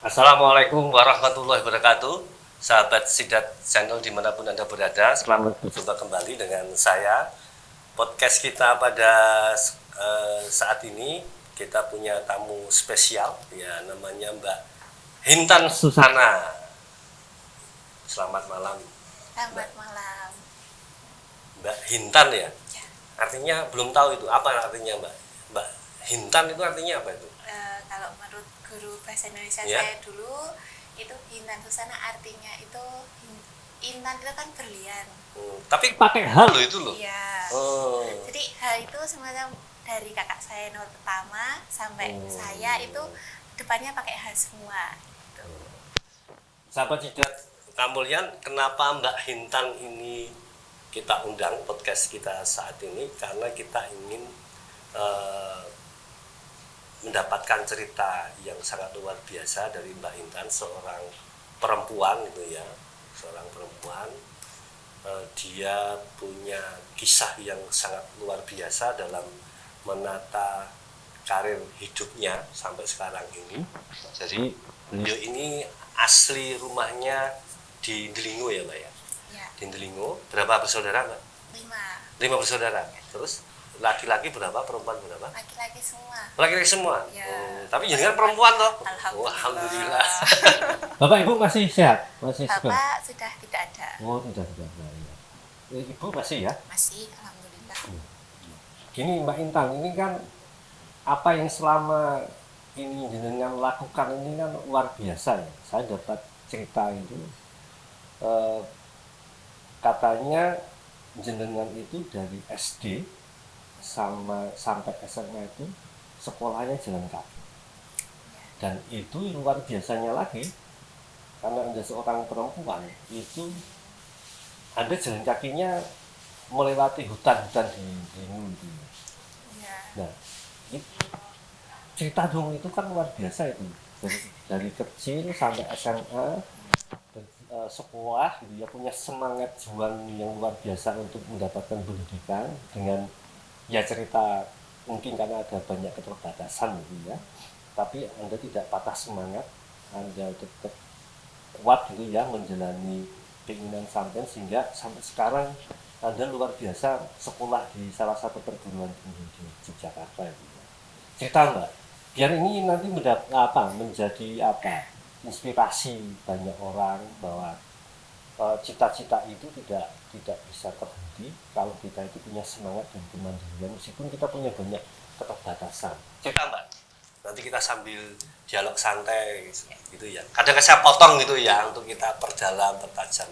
Assalamualaikum warahmatullahi wabarakatuh. Sahabat Sidat Channel dimanapun Anda berada, selamat berjumpa kembali dengan saya. Podcast kita pada saat ini kita punya tamu spesial, ya namanya Mbak Hintan Susana. Selamat malam. Selamat malam. Mbak Hintan ya? Ya. Artinya belum tahu itu apa artinya Mbak Hintan itu artinya apa itu? Kalau menurut guru bahasa Indonesia Ya. saya dulu itu Hintan Susana artinya itu intan itu kan berlian. Tapi pakai H loh itu loh. Iya. Oh. Jadi H itu semacam dari kakak saya nomor pertama sampai saya itu depannya pakai H semua. Gitu. Sahabat Sidat Kamulyan, kenapa Mbak Hintan ini kita undang podcast kita saat ini? Karena kita ingin mendapatkan cerita yang sangat luar biasa dari Mbak Hintan, seorang perempuan itu ya, seorang perempuan. Dia punya kisah yang sangat luar biasa dalam menata karir hidupnya sampai sekarang ini. Jadi beliau ini asli rumahnya di Delingo ya Mbak ya? Ya. Di Delingo. Berapa bersaudara Mbak? 5 bersaudara. Terus laki-laki berapa, perempuan berapa? Laki-laki semua. Laki-laki semua? Ya. Tapi jenengan perempuan toh? Alhamdulillah. Alhamdulillah. Bapak Ibu masih sehat? Masih segar? Bapak sudah tidak ada. Oh, tidak. Ya. Ibu masih ya? Masih, alhamdulillah. Gini Mbak Intan, ini kan apa yang selama ini jenengan lakukan ini kan luar biasa ya. Saya dapat cerita itu katanya jenengan itu dari SD sampai SMA itu sekolahnya jalan kaki. Dan itu luar biasanya lagi, karena Anda seorang perempuan itu Anda jalan kakinya melewati hutan-hutan di itu. Ya. Nah, cerita dong, itu kan luar biasa itu. Dari kecil sampai SMA sekolah gitu ya, punya semangat juang yang luar biasa untuk mendapatkan pendidikan dengan ya cerita mungkin karena ada banyak keterbatasan gitu ya. Tapi Anda tidak patah semangat, Anda tetap kuat gitu ya menjalani keinginan sampai sehingga sampai sekarang Anda luar biasa sekolah di salah satu perguruan tinggi di Jakarta gitu ya. Cerita Mbak, biar ini nanti menjadi inspirasi banyak orang bahwa cita-cita itu tidak bisa terhenti kalau kita itu punya semangat dan kemandirian meskipun kita punya banyak keterbatasan. Cerita Mbak. Nanti kita sambil dialog santai gitu ya. Kadang saya potong gitu ya untuk kita perdalam, pertajam.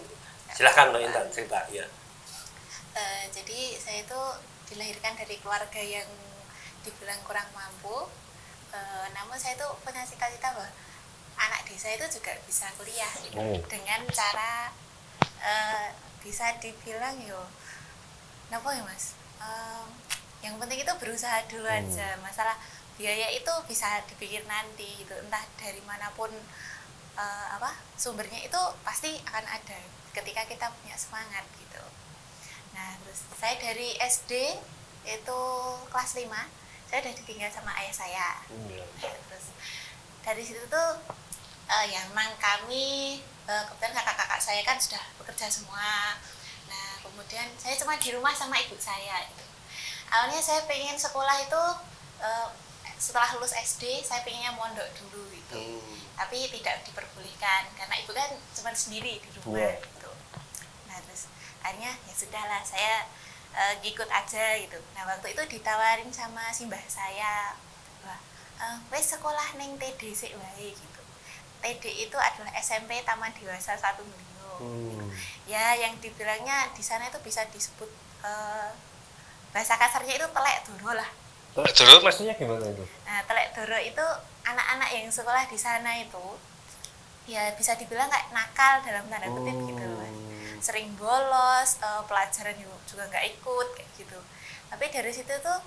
Silahkan Mbak Intan cerita ya. Jadi saya itu dilahirkan dari keluarga yang dibilang kurang mampu. Namun saya itu punya cita-cita bahwa anak desa itu juga bisa kuliah gitu. Dengan cara bisa dibilang kenapa ya Mas? Yang penting itu berusaha dulu aja. Masalah biaya itu bisa dipikir nanti gitu, entah dari manapun sumbernya itu pasti akan ada ketika kita punya semangat gitu. Nah terus saya dari SD itu kelas 5 saya udah ditinggal sama ayah saya. Nah, terus dari situ tuh ya memang kami kebetulan kakak-kakak saya kan sudah bekerja semua. Nah kemudian saya cuma di rumah sama ibu saya gitu. Awalnya saya pengen sekolah itu setelah lulus SD saya pengennya mondok dulu gitu, tapi tidak diperbolehkan karena ibu kan cuma sendiri di rumah gitu. Nah terus akhirnya ya sudahlah saya ngikut aja gitu. Nah waktu itu ditawarin sama si mbah saya, wes sekolah neng TD sik wae gitu. TD itu adalah SMP Taman Dewasa 1 Delingo. Gitu. Ya yang dibilangnya di sana itu bisa disebut bahasa kasarnya itu telek doro lah. Telek doro maksudnya gimana itu? Nah, telek doro itu anak-anak yang sekolah di sana itu ya bisa dibilang kayak nakal dalam tanda kutip gitu Mas. Sering bolos, pelajaran juga nggak ikut kayak gitu. Tapi dari situ tuh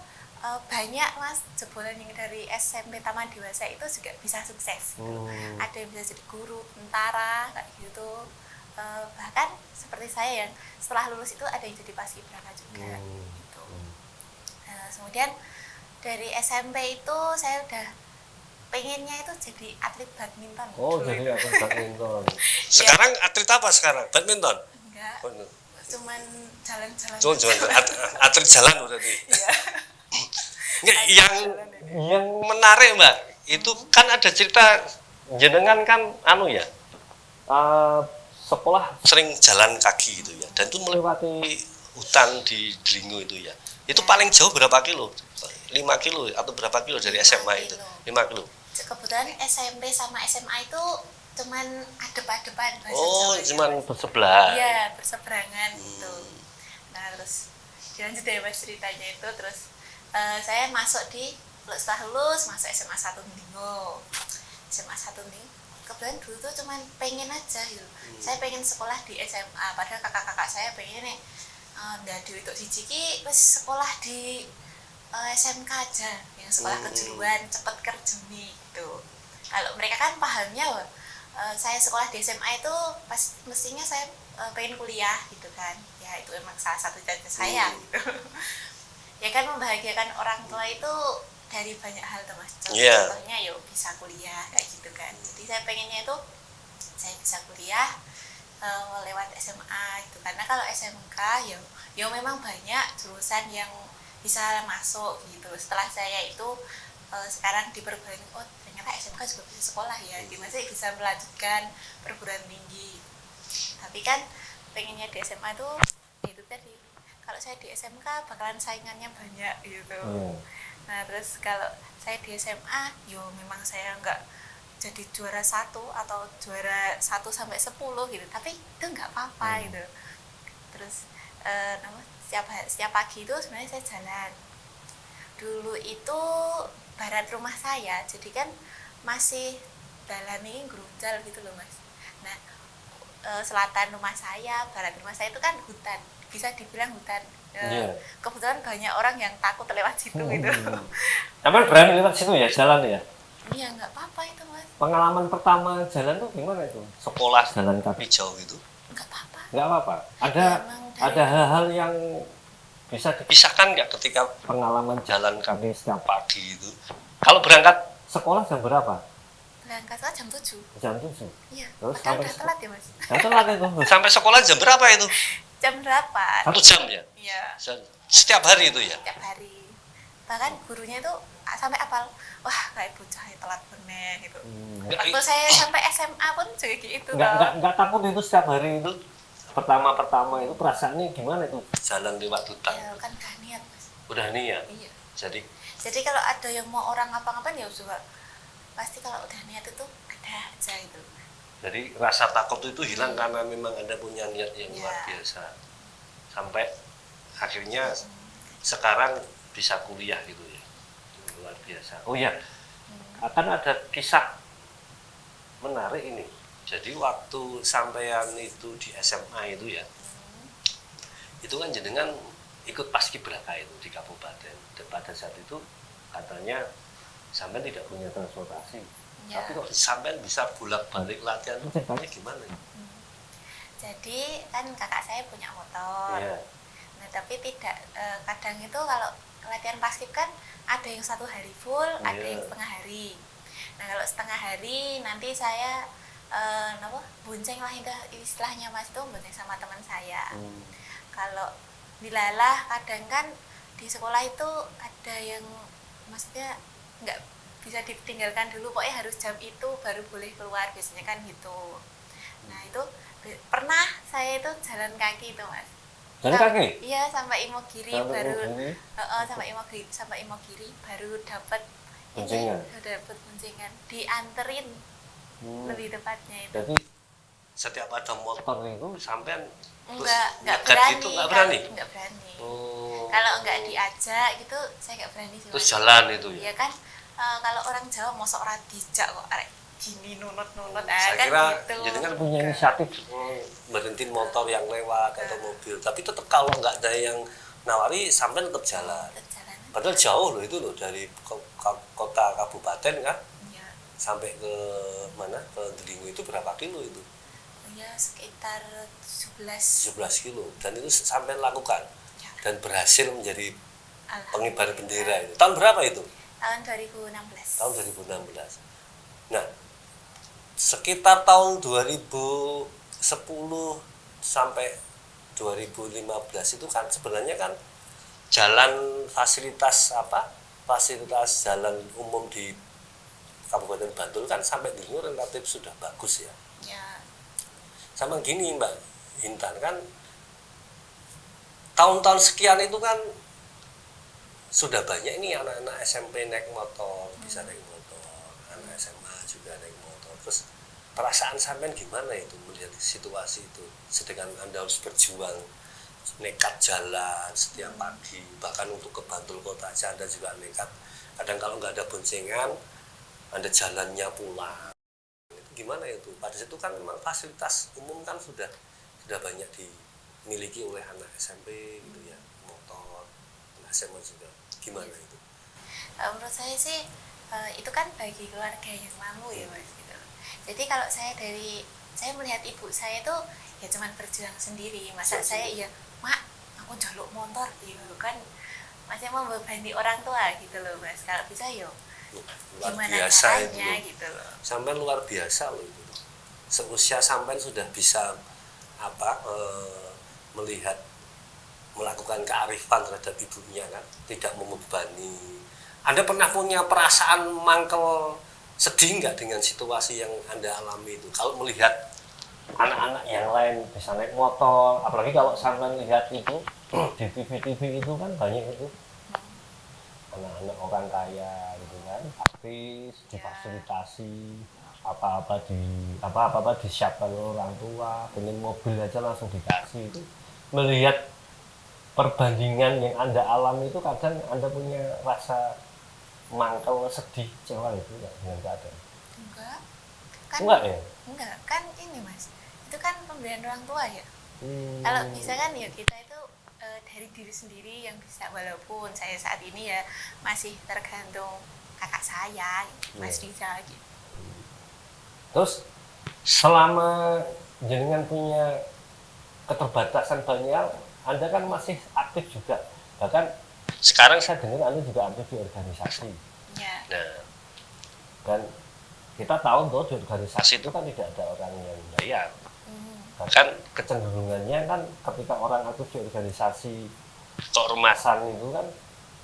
banyak Mas jebolan yang dari SMP Taman Dewasa itu juga bisa sukses gitu. Ada yang bisa jadi guru, tentara kayak gitu. Bahkan seperti saya yang setelah lulus itu ada yang jadi paskibraka juga gitu. Kemudian dari SMP itu saya udah pengennya itu jadi atlet badminton. Oh, dulu jadi itu. aku badminton. Sekarang atlet apa sekarang? Badminton? Enggak, Oh, cuman jalan-jalan. Cuman atlet jalan berarti. Iya. Nggak, yang menarik Mbak, itu kan ada cerita jenengan kan anu ya, Sekolah sering jalan kaki gitu ya, dan itu melewati hutan di Dlingo itu ya. Itu paling jauh berapa kilo? 5 kilo atau berapa kilo dari 5 SMA itu? kilo. 5 kilo. Kebetulan SMP sama SMA itu cuman adep-adepan bahasa Oh, Jawanya. cuman bersebelah. Iya, berseberangan gitu. Nah, terus dilanjut ya Mas ceritanya itu, terus saya masuk setelah lulus masuk SMA 1 Dlingo. SMA 1 Dlingo. Kebetulan dulu tuh cuman pengen aja gitu. Saya pengen sekolah di SMA, padahal kakak-kakak saya pengen nih nggak duit untuk siji terus sekolah di SMK aja, yang sekolah kejuruan cepet kerjuni gitu. Kalau mereka kan pahamnya saya sekolah di SMA itu mestinya saya pengen kuliah gitu kan, ya itu emang salah satu cita-cita saya gitu. Ya kan membahagiakan orang tua itu dari banyak hal tuh Mas. Contohnya yuk bisa kuliah kayak gitu kan. Jadi saya pengennya itu saya bisa kuliah lewat SMA gitu. Karena kalau SMK ya memang banyak jurusan yang bisa masuk gitu. Setelah saya itu sekarang diperbaiki, oh ternyata SMK juga bisa sekolah ya, masih bisa melanjutkan perguruan tinggi. Tapi kan pengennya di SMA itu itu tadi, kalau saya di SMK bakalan saingannya banyak gitu. Nah terus kalau saya di SMA memang saya nggak jadi juara 1 atau juara 1 sampai 10 gitu, tapi itu nggak apa-apa gitu. Terus setiap pagi itu sebenarnya saya jalan. Dulu itu barat rumah saya, jadi kan masih jalan ini gerunjal gitu loh Mas. Nah selatan rumah saya, barat rumah saya itu kan hutan, bisa dibilang hutan. Kebetulan banyak orang yang takut lewat situ gitu. Emang berani lewat situ ya, jalan ya? Iya, nggak apa-apa itu Mas. Pengalaman pertama jalan tuh gimana itu? Sekolah jalan kaki jauh gitu? Nggak apa-apa. Nggak apa-apa. Ada hal-hal yang bisa dipisahkan nggak ketika pengalaman jalan kaki setiap pagi itu? Kalau berangkat sekolah jam berapa? Berangkat jam 7. Jam 7. Iya. Terus Padahal sampai udah telat ya Mas. telat itu. Sampai sekolah jam berapa itu? Jam 8. 1 jam ya? Iya. Setiap hari itu ya? Setiap hari. Bahkan gurunya itu sampai apal, wah kayak bocah telat bener gitu. Waktu saya sampai SMA pun juga gitu. Nggak takut itu setiap hari itu? Pertama itu perasaannya gimana itu? Jalan lewat hutan. Ya kan udah niat Mas. Udah niat? Iya. Jadi kalau ada yang mau orang ngapa-ngapain ya juga pasti kalau udah niat itu ada aja itu. Jadi rasa takut itu hilang karena memang Anda punya niat yang luar biasa. Sampai akhirnya sekarang bisa kuliah gitu ya. Luar biasa. Oh ya, akan ada kisah menarik ini. Jadi waktu sampean itu di SMA itu ya, itu kan jenengan ikut paskibraka itu di kabupaten. Dan pada saat itu katanya sampean tidak punya transportasi. Tapi kok sampean bisa bolak-balik latihan itu ceritanya gimana? Jadi kan kakak saya punya motor. Nah tapi tidak kadang itu kalau latihan paskib kan ada yang 1 hari full, ada yang setengah hari. Nah kalau setengah hari nanti saya bonceng lah istilahnya Mas, itu bonceng sama teman saya. Kalau dilalah kadang kan di sekolah itu ada yang maksudnya nggak bisa ditinggalkan dulu, pokoknya harus jam itu baru boleh keluar, biasanya kan gitu. Nah itu pernah saya itu jalan kaki itu Mas. Jalan kaki? Iya, sampai Imogiri sampai Imogiri baru dapat boncengan, dianterin lebih tepatnya itu. Jadi setiap ada motor itu sampean nggak berani. Nggak berani. Kalau nggak diajak gitu saya nggak berani. Terus jalan itu ya? Iya kan, kalau orang Jawa mosok ora dijak kok arek gini nunut saya kan kira gitu. jadi kan punya inisiatif berhentiin motor yang lewat atau mobil, tapi tetap kalau nggak ada yang nawari sampai tetap jalan. Padahal jauh loh itu loh, dari kota kabupaten kan sampai ke mana, ke Dlingo itu berapa kilo itu? Ya sekitar 17 kilo, dan itu sampai lakukan dan berhasil menjadi pengibar bendera itu. Tahun berapa itu? Tahun 2016. Tahun 2016. Nah, sekitar tahun 2010 sampai 2015 itu kan sebenarnya kan jalan fasilitas jalan umum di Kabupaten Bantul kan sampai dulu relatif sudah bagus ya. Ya. Sama gini Mbak Intan, kan tahun-tahun sekian itu kan sudah banyak ini anak-anak SMP naik motor, bisa naik motor, anak SMA juga naik motor. Terus perasaan sampean gimana itu melihat situasi itu? Sedangkan Anda harus berjuang nekat jalan setiap pagi, bahkan untuk ke Bantul kota aja Anda juga nekat. Kadang kalau nggak ada boncengan, Anda jalannya pulang. Itu gimana itu? Pada situ kan memang fasilitas umum kan sudah banyak dimiliki oleh anak SMP gitu ya, motor, anak SMA juga. Gimana itu? Menurut saya sih itu kan bagi keluarga yang mampu ya Mas gitu. Jadi kalau saya melihat ibu saya itu ya cuman berjuang sendiri. Masa saya ya, Mak, aku jaluk motor gitu kan. Masih membebani orang tua gitu loh Mas. Kalau bisa yo Luar gimana biasa caranya itu. gitu loh. Sampai luar biasa loh itu. Seusia sampai sudah bisa melihat, melakukan kearifan terhadap ibunya kan, tidak membebani. Anda pernah punya perasaan mangkel, sedih nggak dengan situasi yang Anda alami itu? Kalau melihat anak-anak yang lain bisa naik motor, apalagi kalau sampai lihat itu di TV-TV itu kan banyak itu anak-anak orang kaya gitu kan, artis difasilitasi apa-apa disiapkan oleh orang tua, pengen mobil aja langsung dikasih. Itu melihat perbandingan yang Anda alami itu kadang Anda punya rasa mangkel, sedih, kecewa itu ya dengan keadaan. Enggak ya? Enggak, kan ini Mas, itu kan pemberian orang tua ya. Kalau bisa kan ya kita itu dari diri sendiri yang bisa, walaupun saya saat ini ya masih tergantung kakak saya, Mas Riza gitu. Terus selama jenengan punya keterbatasan banyak, Anda kan masih aktif juga. Bahkan sekarang saya dengar Anda juga aktif di organisasi. Ya. nah, Dan kita tahu bahwa di organisasi itu kan tidak ada orang yang bayar. Bahkan kecenderungannya kan ketika orang aktif di organisasi keormasan itu kan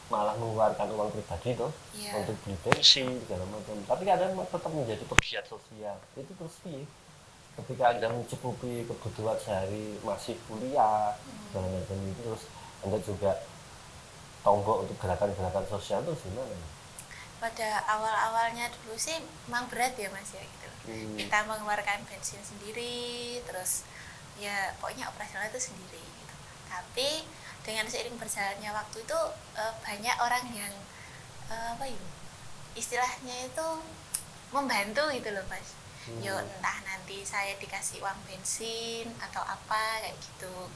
malah mengeluarkan uang pribadi tuh untuk beli bensin segala macam. Tapi kadang tetap menjadi pegiat sosial. Itu terus piye? Ketika Anda mencukupi kebutuhan sehari, masih kuliah segala macam itu, terus Anda juga tonggok untuk gerakan-gerakan sosial itu gimana? Pada awal-awalnya dulu sih memang berat ya Mas ya gitu. Kita mengeluarkan bensin sendiri, terus ya pokoknya operasional itu sendiri gitu. Tapi dengan seiring berjalannya waktu itu banyak orang yang istilahnya itu membantu gitu loh Mas. Yo entah nanti saya dikasih uang bensin atau apa kayak gitu.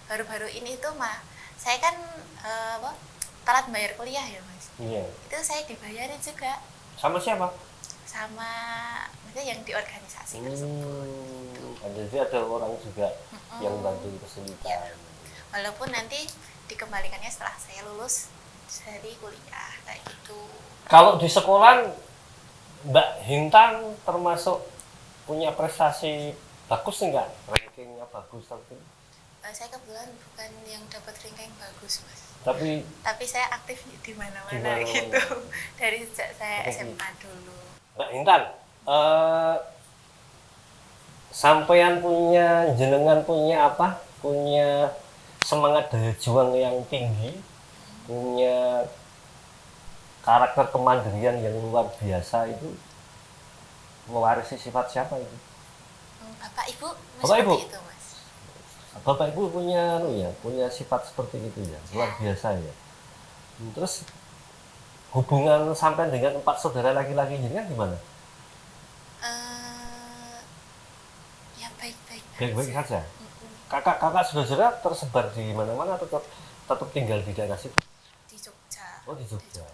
Baru-baru ini tuh saya kan telat bayar kuliah ya Mas. Iya. Itu saya dibayarin juga. Sama siapa? Sama maksudnya yang di organisasi tersebut. Jadi ada orang juga yang bantu kesulitan. Ya. Walaupun nanti dikembalikannya setelah saya lulus dari kuliah kayak gitu. Kalau di sekolah Mbak Hintan termasuk punya prestasi bagus enggak? Rankingnya bagus tapi? Saya kebetulan bukan yang dapat ranking bagus Mas. Tapi saya aktif di mana-mana gitu. Dari sejak saya SMA dulu. Mbak Hintan, sampean jenengan punya apa? Punya semangat daya juang yang tinggi, punya karakter kemandirian yang luar biasa. Itu mewarisi sifat siapa itu? Bapak Ibu, itu Mas. Bapak Ibu punya sifat seperti itu ya, luar biasa ya. Terus hubungan sampai dengan 4 saudara laki-laki ini kan gimana? Ya baik-baik. Baik-baik saja. Kakak saudara tersebar di mana-mana atau tetap tinggal di daerah situ? Di Jogja. Oh di Jogja.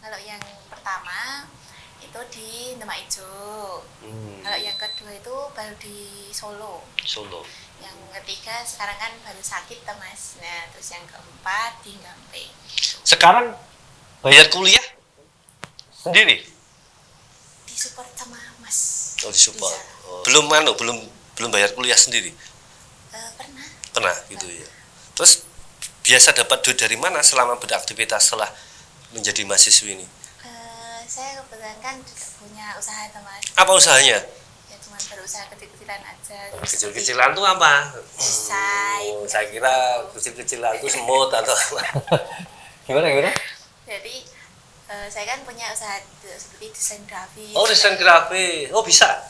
Kalau yang pertama itu di Demak Ijo. Kalau yang kedua itu baru di Solo. Yang ketiga sekarang kan baru sakit Mas. Nah terus yang keempat di Gampeng. sekarang bayar kuliah Sendiri? Disupport sama Mas. Oh, disupport. Bisa. Oh, belum bayar kuliah sendiri? Pernah. Pernah gitu ya. Terus biasa dapat duit dari mana selama beraktivitas setelah menjadi mahasiswi ini? Saya kebetulan kan juga punya usaha tuh Mas. Apa usahanya? Ya cuma berusaha kecil-kecilan aja. Kecil-kecilan tuh apa? Desain. Oh, saya kira kecil-kecilan tuh semut atau apa? Gimana? Jadi saya kan punya usaha seperti desain grafis. Oh, desain grafis. Oh, bisa?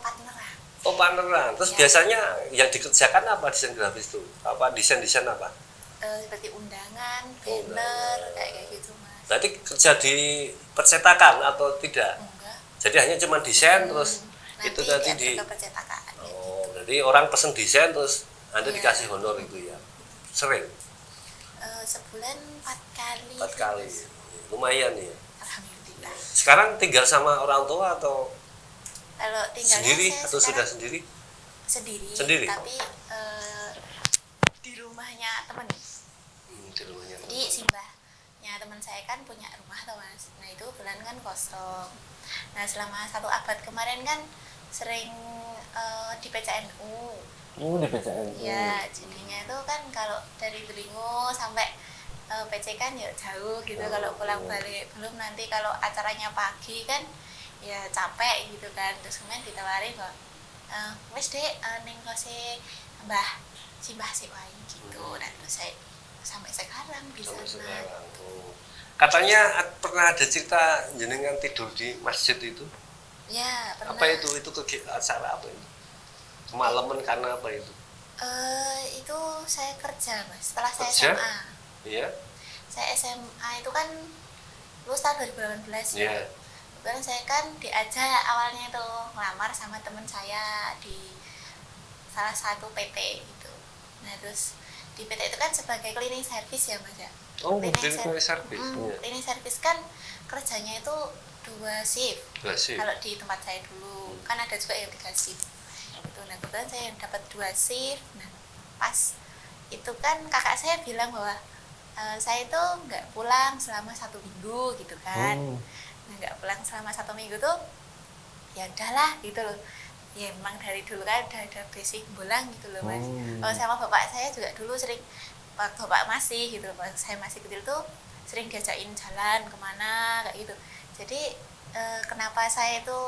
Partneran. Oh, partneran. Terus Ya. biasanya yang dikerjakan apa desain grafis itu? Apa desain apa? Seperti undangan, banner, kayak gitu Mas. Berarti kerja di percetakan atau tidak? Enggak. Jadi hanya cuma desain terus itu nanti diatur di ke percetakan. Oh, jadi orang pesen desain terus Anda Iya. dikasih honor itu ya. Sering? Sebulan 4 kali. 4 kali. Mas. Lumayan ya. Alhamdulillah. Sekarang tinggal sama orang tua atau Kalau tinggalnya sendiri saya atau sudah sekarang sendiri? sendiri. Sendiri? Tapi di rumahnya temen. Di rumahnya. Jadi simbahnya teman saya kan punya rumah tuh Mas. Nah itu bulan kan kosong. Nah selama 1 abad kemarin kan sering di PCNU. Di PCN. Ya jadinya itu kan kalau dari Belingo sampai PC kan ya jauh gitu. Kalau pulang balik belum nanti kalau acaranya pagi kan ya capek gitu kan. Terus kemudian ditawarin kok wis Dek ning kose Mbah Simbah Siwai gitu. Nah terus saya sampai sekarang di Sampai sana. sekarang. Oh. Katanya pernah ada cerita jenengan tidur di masjid itu? Ya pernah. Apa itu? Itu acara apa itu? Kemalaman karena apa itu? Itu saya kerja Mas. Setelah saya Kerja? SMA. Iya. Saya SMA itu kan lulus tahun 2018 ya. Iya. Kebetulan saya kan diajak awalnya itu ngelamar sama teman saya di salah satu PT gitu. Nah terus di PT itu kan sebagai cleaning service ya Mas ya. Oh, Cleaning cleaning service. Iya. Cleaning service kan kerjanya itu 2 shift. Klasik. Kalau di tempat saya dulu kan ada juga yang 3 shift. Itu nah kebetulan saya dapat 2 shift. Nah pas itu kan kakak saya bilang bahwa saya itu nggak pulang selama 1 minggu gitu kan. Nah nggak pulang selama 1 minggu tuh ya udahlah gitu loh. Ya emang dari dulu kan udah ada basic bolang gitu loh Mas. Kalau sama bapak saya juga dulu sering waktu bapak masih gitu loh, saya masih kecil tuh sering diajakin jalan kemana kayak gitu. Jadi kenapa saya itu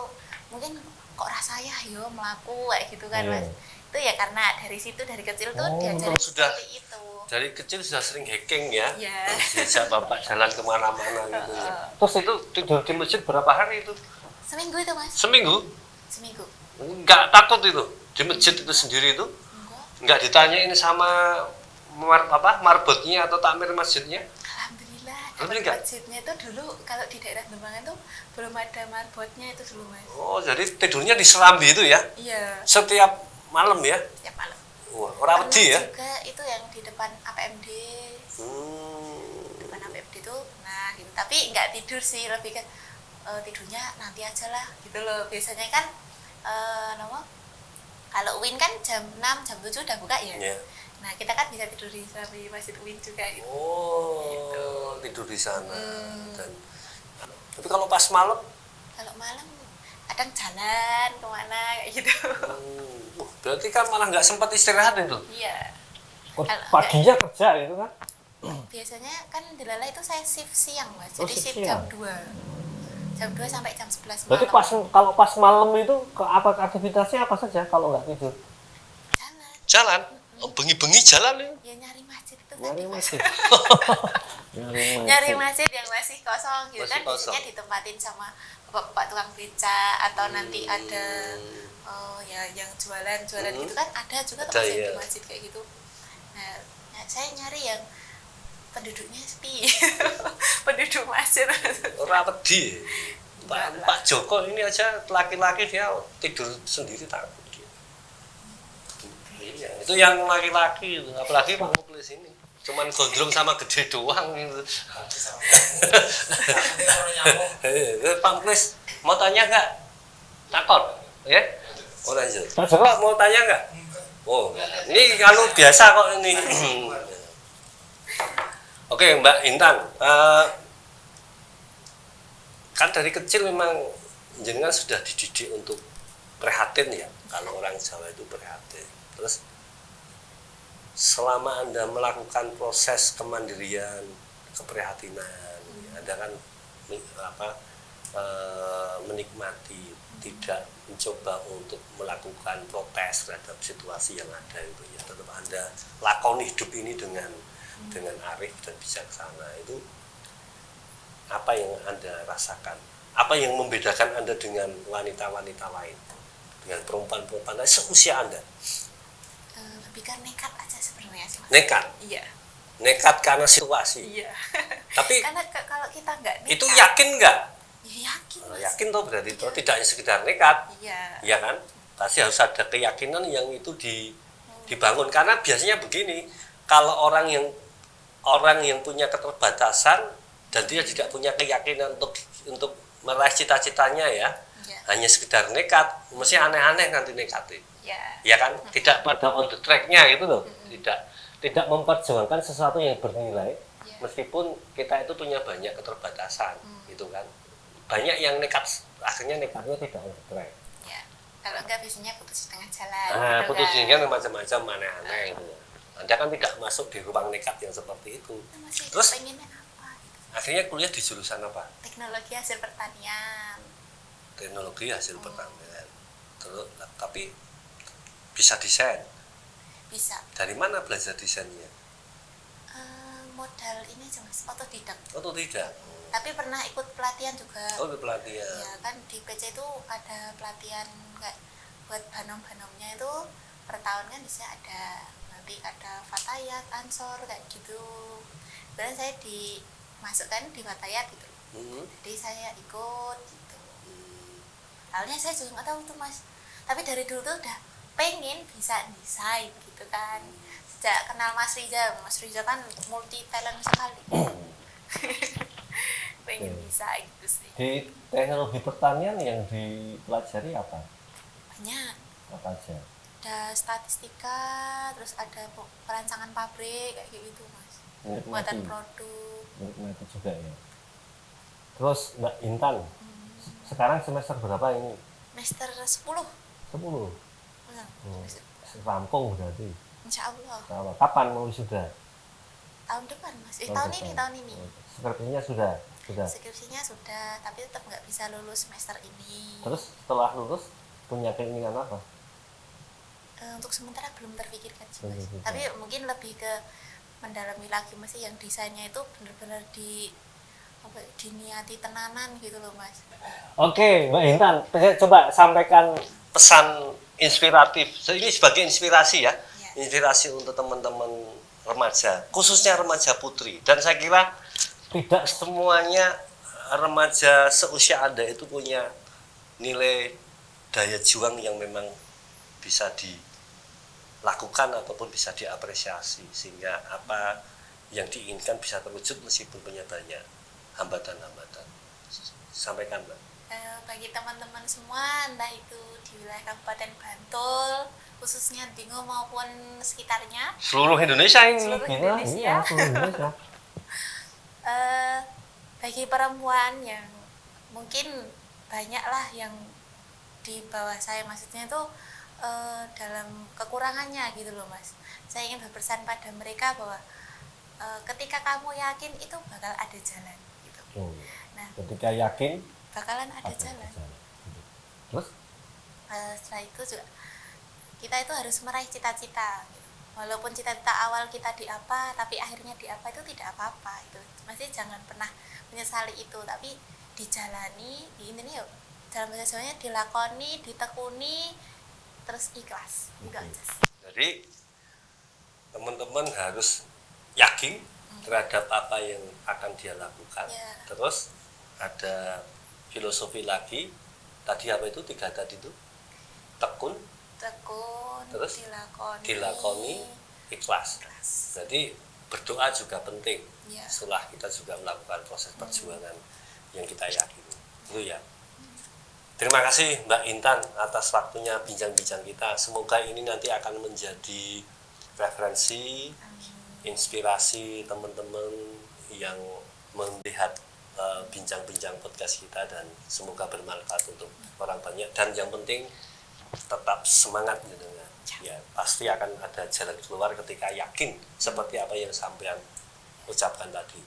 mungkin kok rasanya yo melaku kayak gitu kan Mas. Itu ya karena dari situ dari kecil tuh diajarin sudah. seperti itu. Dari kecil sudah sering hacking ya? Iya. Diajak bapak jalan kemana-mana gitu ya. Terus itu tidur di masjid berapa hari itu? Seminggu itu Mas. Seminggu? Seminggu. Enggak takut itu? Di masjid itu sendiri itu? Enggak. Enggak ditanyain sama marbotnya atau takmir masjidnya? Alhamdulillah. Alhamdulillah. Masjidnya itu dulu kalau di daerah Dembangan tuh belum ada marbotnya itu dulu Mas. Oh, jadi tidurnya di serambi itu ya? Iya. Setiap malam ya? Tiap malam. Wah, orang wedi ya? Juga itu yang di depan APMD. Hmm. Depan APMD tuh nah gitu. Tapi nggak tidur sih, lebih ke tidurnya nanti aja lah gitu loh. Biasanya kan kalau UIN kan jam 6, jam 7 udah buka ya. Ya. Nah, kita kan bisa tidur di Masjid UIN juga gitu. Oh, Gitu. tidur di sana. Dan, tapi kalau pas malam, Kalau malam kadang jalan kemana kayak gitu. berarti kan malah nggak sempat istirahat itu. Iya. Oh, Kalau paginya kerja gitu kan? biasanya kan di Lala itu saya shift siang Mas. Oh, Jadi shift shift jam siang. 2. Jam 2 sampai jam 11 Berarti malam. kalau pas malam itu apa aktivitasnya apa saja kalau nggak tidur? Jalan. Jalan, bengi-bengi jalan ya. Ya nyari masjid itu Nyari tadi Mas. masjid. Nyari masjid yang masih kosong gitu Masih kan kosong. biasanya ditempatin sama bapak tukang beca atau nanti ada ya yang jualan gitu kan ada juga Ada, tempat iya. di masjid kayak gitu. Nah, saya nyari yang penduduknya sepi. Penduduk masjid. Ora wedi. Pak Joko ini aja laki-laki dia tidur sendiri takut dia. Iya, itu yang laki-laki itu, apalagi Pak Muklis ini. Cuman gondrong sama gede doang gitu. Pak Muklis mau tanya nggak? Takut, ya? Oh lanjut. Pak mau tanya nggak? Oh, ini kalau biasa kok ini. Oke Mbak Intan, kan dari kecil memang jenengan sudah dididik untuk prihatin ya, kalau orang Jawa itu prihatin. Terus selama Anda melakukan proses kemandirian, keprihatinan, Anda kan menikmati, tidak mencoba untuk melakukan protes terhadap situasi yang ada itu ya, tetap Anda lakoni hidup ini dengan arif dan bijaksana. Itu apa yang Anda rasakan? Apa yang membedakan Anda dengan wanita-wanita lain, dengan perempuan-perempuan lain seusia Anda? Lebih kan nekat aja sebenarnya sih, Mas. Nekat? Iya. Nekat karena situasi? Iya. Tapi karena kalau kita nggak nekat, itu yakin nggak? Ya yakin, Mas. Yakin toh berarti itu tidak hanya sekedar nekat. Iya. Iya kan? Pasti harus ada keyakinan yang itu dibangun. Karena biasanya begini, kalau orang yang punya keterbatasan dan dia tidak punya keyakinan untuk meraih cita-citanya ya, hanya sekedar nekat, mesti aneh-aneh nanti nekatnya. Ya kan? Tidak pada on the track-nya gitu loh. Tidak memperjuangkan sesuatu yang bernilai, meskipun kita itu punya banyak keterbatasan, gitu kan. Banyak yang nekat, akhirnya nekatnya tidak on the track. Ya. Kalau enggak biasanya putus di tengah jalan. Nah, gitu putus kan. kan macam-macam aneh-aneh gitu. Anda kan tidak masuk di ruang nekat yang seperti itu. Kita masih Terus pengennya apa gitu. akhirnya kuliah di jurusan apa? Teknologi hasil pertanian. Teknologi hasil pertanian. Terus tapi bisa desain. Bisa. Dari mana belajar desainnya? Modal ini aja, Mas, otodidak. Atau tidak? Tapi pernah ikut pelatihan juga. Oh, pelatihan. Ya kan di PC itu ada pelatihan kayak buat banom-banomnya itu per tahun kan bisa ada, nanti ada Fatayat, Ansor kayak gitu. Kemudian saya dimasukkan di Fatayat gitu. Jadi saya ikut gitu. Awalnya saya juga nggak tahu tuh, Mas. Tapi dari dulu tuh udah pengen bisa desain gitu kan. Sejak kenal Mas Riza kan multi talent sekali. Pengen bisa gitu sih. Di teknologi pertanian yang dipelajari apa? Banyak. Apa aja? Ada statistika, terus ada perancangan pabrik kayak gitu, Mas. Buatan produk. Menikmati juga ya. Terus Mbak Intan, sekarang semester berapa ini? Semester 10. 10. Oh. Rampung berarti. Insya Allah. Kapan mau sudah? Tahun depan, Mas. Tahun ini. Skripsinya sudah. Skripsinya sudah, tapi tetap nggak bisa lulus semester ini. Terus setelah lulus punya keinginan apa? Untuk sementara belum terpikirkan sih, Mas. Tapi mungkin lebih ke mendalami lagi, Mas, yang desainnya itu benar-benar diniati tenanan gitu loh, Mas. Oke, Mbak Intan, coba sampaikan Pesan inspiratif. Ini sebagai inspirasi ya. Inspirasi untuk teman-teman remaja, khususnya remaja putri. Dan saya kira tidak semuanya remaja seusia Anda itu punya nilai daya juang yang memang bisa dilakukan ataupun bisa diapresiasi, sehingga apa yang diinginkan bisa terwujud meskipun punya banyak hambatan-hambatan. Sampaikan, Mbak. Bagi teman-teman semua, entah itu di wilayah Kabupaten Bantul, khususnya Bingo maupun sekitarnya, Seluruh Indonesia ini. Seluruh Indonesia. Seluruh Indonesia. Bagi perempuan yang mungkin banyaklah yang di bawah saya, maksudnya itu dalam kekurangannya gitu loh, Mas. Saya ingin berpesan pada mereka bahwa ketika kamu yakin itu bakal ada jalan gitu. Nah, ketika yakin bakalan ada jalan. Terus setelah itu juga kita itu harus meraih cita-cita gitu. Walaupun cita-cita awal kita di apa, tapi akhirnya di apa itu tidak apa-apa itu. Masih jangan pernah menyesali itu, tapi dijalani, ini yuk dalam bahasa Jawanya dilakoni, ditekuni, terus ikhlas. Itu aja. Jadi teman-teman harus yakin terhadap apa yang akan dia lakukan. Terus ada filosofi lagi, tadi apa itu 3 tadi itu? Tekun, terus dilakoni, ikhlas. Jadi berdoa juga penting. Setelah kita juga melakukan proses perjuangan yang kita yakini. Itu ya. Terima kasih Mbak Intan atas waktunya bincang-bincang kita. Semoga ini nanti akan menjadi referensi, inspirasi teman-teman yang melihat bincang-bincang podcast kita, dan semoga bermanfaat untuk orang banyak, dan yang penting tetap semangat gitu kan. Ya pasti akan ada jalan keluar ketika yakin seperti apa yang sampean ucapkan tadi.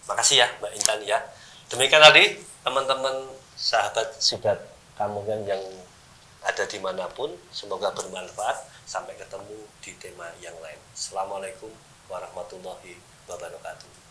Makasih ya Mbak Intan ya. Demikian tadi teman-teman sahabat Sibat Kamungan yang ada dimanapun, semoga bermanfaat. Sampai ketemu di tema yang lain. Assalamualaikum warahmatullahi wabarakatuh.